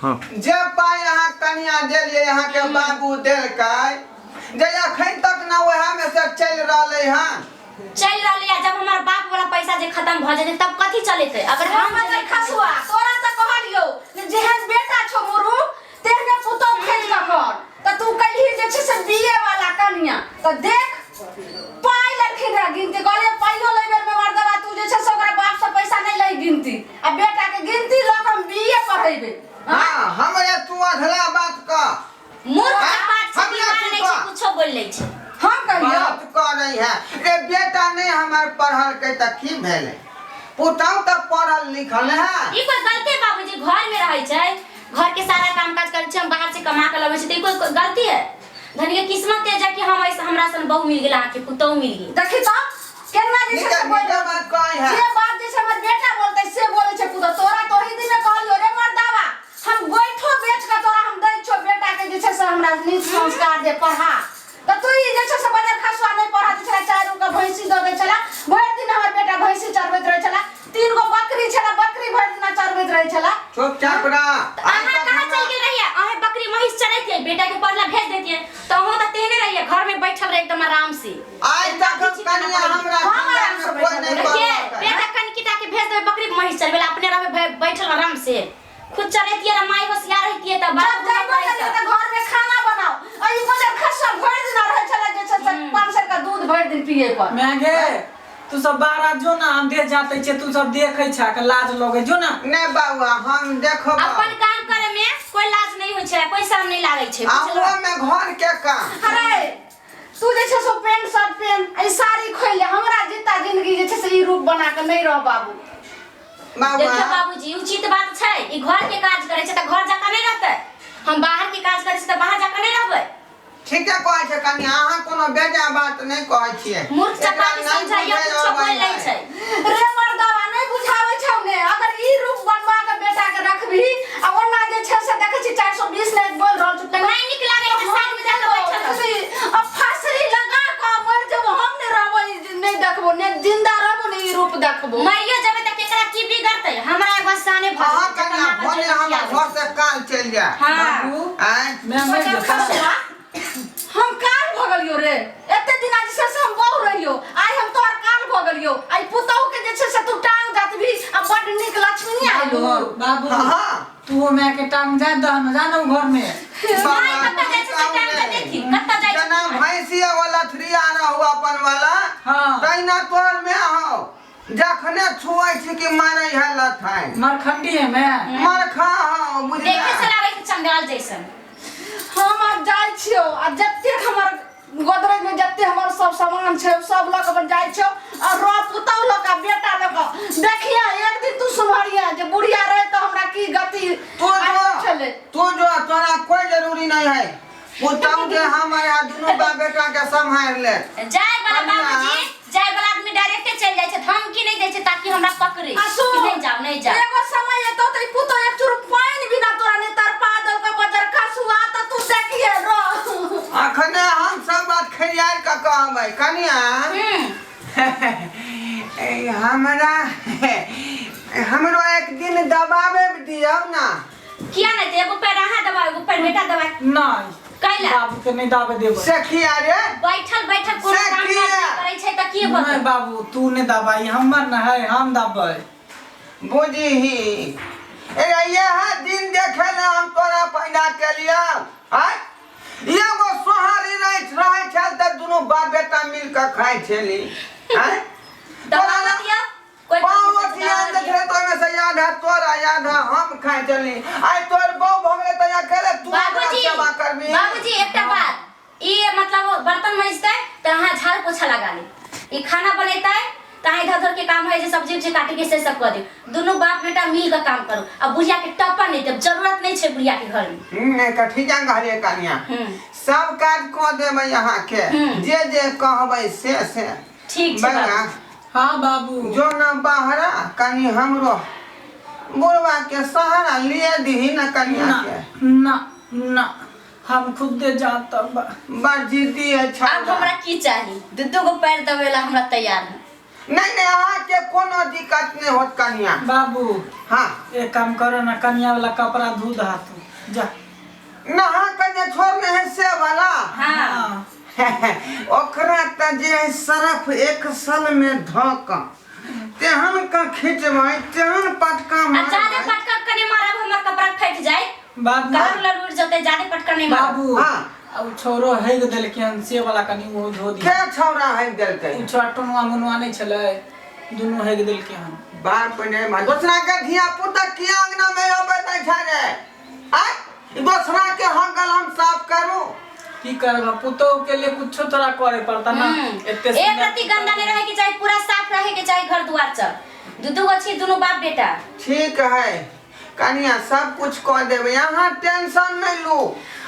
हाँ। जे पाई यहाँ कनिया दिलिए यहाँ के बाबू दिलकै जे अखन तक ना वह में से चल रहले हन चल रहले है। जब हमार बाप वाला पैसा जे खत्म भ जेते तब कथि चलेते। अगर हम हमर खसुआ तोरा त कहलियो जेहन बेटा छो मोरू तेहने पुतो खेल का कर त तू कलही जे छै से बीए वाला कनिया त देख पाई लखिन रे गिनती कहले पाइयो लेबे में मर्दवा तू जे छै से ओकरा बाप से पैसा नहीं लै गिनती आ बेटा के गिनती ल हम बीए पढ़ेबे। हां हमरे तू अधला बात का मूर्ख बात से दीवार नहीं छै कुछो बोल ले छै। हम कहियो बात कर रही है रे बेटा नहीं हमार पढ़ल के त की भेले पुताऊ त पढ़ल लिखल है। ई कोई गलती बाबूजी घर में रहै छै घर के सारा काम काज करै छै हम बाहर से कमा के लबै छै त ई कोई गलती है। धनिया किस्मत है जे कि हम ऐसे हमरा सन बहु मिल गेला के पुतौ मिल गेल। देखि त केना जे छै से बोल बात कहि है जे बात जे छै हमर बेटा बोलतै से बोलै छै पुतो तोरा तो ही दिन में कहलियो रे मर्दावा हम गोइठो बेच के तोरा हम दै छो बेटा के जे छै से हमरा नीक संस्कार दे पढ़ा त तू ई जे छै से बजार खसुआ नहीं पढ़ा दे छला 4 गो भैंसी द दे छला भर दिन हमर बेटा भैंसी चरबैत रहे छला 3 गो बकरी छला बकरी भर दिन चरबैत रहे छला। चुपचाप रह अहाँ कहां चल गेल रहिए अहे बकरी महिष चरैतिए बेटा के पढ़ला भेज देतिए त हो त तेहने रहिए घर में बैठल रहे एकदम आराम से। आज तक कनिया हमरा कोई नहीं के बेटा कनकिता के भेज दे बकरी महिष चरबेला अपने रहे बैठल आराम से खुद चरैतिए रे माई होशियार रहितिए त बाप त घर में खाना बनाओ आ ई बजार खसुआ भर दिन रहे छला जे छै से 500 का दूध भर दिन पिए पर मैगे तू सब बाहर जो ना हम दे जाते छे तू सब देखे छा के लाज लगे जो ना नहीं बाबा हम देखो अपन काम करे में कोई लाज नहीं होय छै कोई शर्म नहीं लागे छै आओ में घर के काम अरे तू जे छै सो पेंट शर्ट पेन ए साड़ी खोले हमरा जीता जिंदगी जे छै से ई रूप बना के नहीं रह बाबू। देखिए बाबूजी उचित बात छै ई घर के काज करे छै त घर जाका नहीं रहते हम बाहर के काज करे छै त बाहर जाका नहीं रहबै। ठीक है कहै छै कनिया अहाँ कोनो बेजा बात नहीं कहै छियै मूर्ख चपाटी समझाइयो कुछ बोल ले छै रे मर्दावा नहीं बुझावे छौ ने अगर ई रूप बनवा के बेटा के रखबी आ ओना जे छै से देखै छी 420 ने बोल रहल छु नहीं निक लागे त साइड में जाके बैठल रह अब फांसरी लगा के मर जब हम ने रहबै नहीं देखबो ने जिंदा रहबो ने ई रूप देखबो मरियो जबे त केकरा की बिगड़तै हमरा एगो साने भ अहाँ कनिया भले हमर घर से काल चल जा हां आय मैं हम काल भगलियो रे एते दिन आज से हम बहु रहियो आई हम तोर काल भगलियो आई पुतौ के जे छै से तू टांग जातबी आ बड निक लक्ष्मी आइलो बाबू हां तू मैं के टांग जा दहन जानो घर में माई कत्ता जाय छै टाइम पे देखी कत्ता जाय छै जना भैंसिया वाला थ्रिया रहा हुआ अपन वाला हां तैना तोर में हो जखने छुआई छी कि मारै है लथाई मरखंडी है मैं मरखा हो बुझला देखे से लागे छै चंडाल जैसन हम अब जाय छियो आ जत्ते हमर गोदरेज में जत्ते हमर सब सामान छै सब लक अपन जाय छियो आ रो पुतौ लक आ बेटा लक देखिया एक दिन तू सुनहरिया जे बुढ़िया रहे तो हमरा की गति तू जो तोरा कोई जरूरी नहीं है पुतौ जे हमारे दोनों बाप बेटा के संभाल ले जाय वाला बाबूजी जाय वाला आदमी डायरेक्ट चल जाय छै धमकी नहीं दै छै ताकि हमरा पकड़े नहीं जाओ एगो समय है तो पुतो एक चुर पानी बिना तोरा ने तरपा दल के बजार खसुआ त तू देखिए रो अखने हम सब बात खरियार का कहबै कनिया हमरा हमरो एक दिन दबावे दियो ना किया नहीं देबो पे रहा दवा एगो पे बेटा दवा नहीं कैला बाबू के नहीं दावे देबो सखिया रे बैठल कोनो काम काज करे छै त की बोल नहीं बाबू तू ने दवाई हमर न है हम दबै बुझी यह दिन देखे ले हम तोरा पैदा के लिया एगो सोहारी रहे छल त दोनों बाप बेटा मिल के खाए छली दवा दिया कोई पावतिया देख रे तो में से याद है तोरा याद है हम खाए चली आई तोर बहु भगले त या करे तू सेवा करबी बाबूजी एकटा बात ई मतलब बर्तन मांजते त हां झाड़ पोछा लगा ले ई खाना बनेता है ताई इधर उधर के काम है जे सब्जी उब्जी काटे के से सब कर दे दोनों बाप बेटा मिल के काम करो अब बुढ़िया के टप्पा नहीं दे जरूरत नहीं छै बुढ़िया के घर में नहीं कठी जा घरे कनिया सब काज क देबै यहां के जे जे कहबै से ठीक छै बाबू हां बाबू जो ना बाहरा कनी हमरो बुढ़वा के सहारा लिए दी ना कनिया के ना ना हम खुद दे जाता बड़ जिद्दी है अब हमरा की चाहिए दू गो पैर दबेला हमरा तैयार है नहीं नहीं अहाँ के कोनो दिक्कत नहीं होत कन्या। बाबू हाँ एक काम करो ना, कन्या वाला कपड़ा धो दहा तू जा। नहा कन्या छोड़ने है से वाला। हाँ ओकरा त जे है सरफ एक सल में धोक तेहन का खींचबै तेहन पटका आ ज्यादा मारबै। पटका कने मारब हमर कपड़ा फट जाए, बाबू गार लड़ जते ज्यादा पटका नहीं मारब। बाबू हाँ। अब छोरो हेग देलके हन से वाला कनी वो धो दी। के छौरा है देलकै उ छोटनुआ मुनुआ नहीं छले, दुनु हेग देलके हन। बाप ने मा दूसरा के धिया पुता की अंगना में अबै नै छै रे। आ दूसरा के हंगल हम साफ करू की करबा, पुतो के लिए कुछ तोरा करे पड़ता ना। एते एक रत्ती गंदा नहीं रहे के चाहे, पूरा साफ रहे के चाहे घर द्वार सब। दू गो छी दोनों बाप बेटा। ठीक है कन्या सब कुछ कह देबै, यहाँ टेंशन नहीं लू।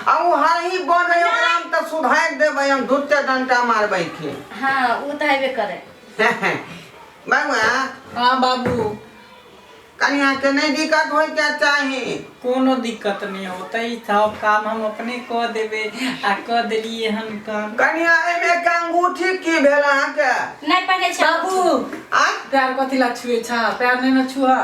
आ उ हरही बने ओकरा हम त सुधार देबै, हम दुत्ते डंटा मारबै के। हाँ वो तो हेबे करे। बाबूआ हाँ बाबू कन्या के नहीं दिक्कत होय के चाही। कोनो दिक्कत नहीं होतै, सब काम हम अपने कह देबे आ कह देलिए हन काम। कन्या एमे के अंगूठी की भेल अहाँ के? नहीं पहने छै बाबू आ प्यार कथी ला छुए छा, प्यार नहीं ना छुआ।